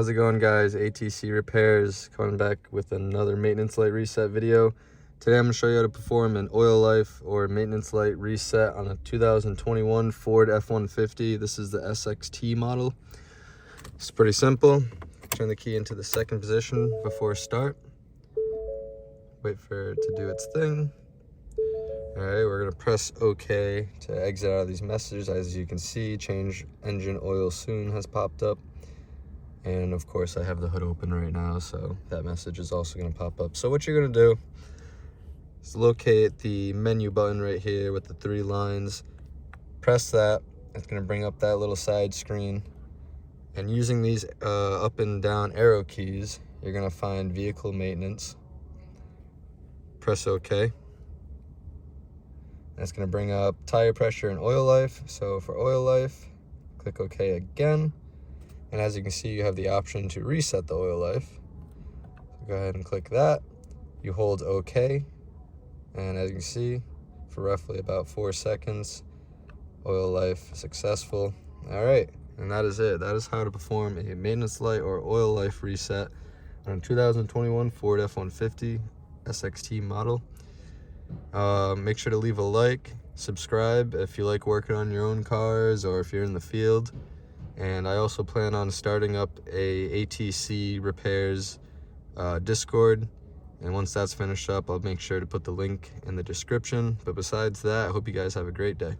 How's it going, guys? ATC Repairs coming back with another maintenance light reset video. Today I'm going to show you how to perform an oil life or maintenance light reset on a 2021 Ford F-150. This is the SXT model. It's pretty simple. Turn the key into the second position before start. Wait for it to do its thing. Alright, we're going to press OK to exit out of these messages. As you can see, change engine oil soon has popped up. And of course I have the hood open right now, so that message is also going to pop up. So what you're going to do is locate the menu button right here with the 3 lines. Press that. It's going to bring up that little side screen. And using these up and down arrow keys, you're going to find vehicle maintenance. Press OK. That's going to bring up tire pressure and oil life. So for oil life, click OK again. And as you can see, you have the option to reset the oil life. So go ahead and click that. You hold OK. And as you can see, for roughly about 4 seconds, oil life successful. All right, and that is it. That is how to perform a maintenance light or oil life reset on a 2021 Ford F-150 SXT model. Make sure to leave a like, subscribe if you like working on your own cars or if you're in the field. And I also plan on starting up a ATC Repairs Discord. And once that's finished up, I'll make sure to put the link in the description. But besides that, I hope you guys have a great day.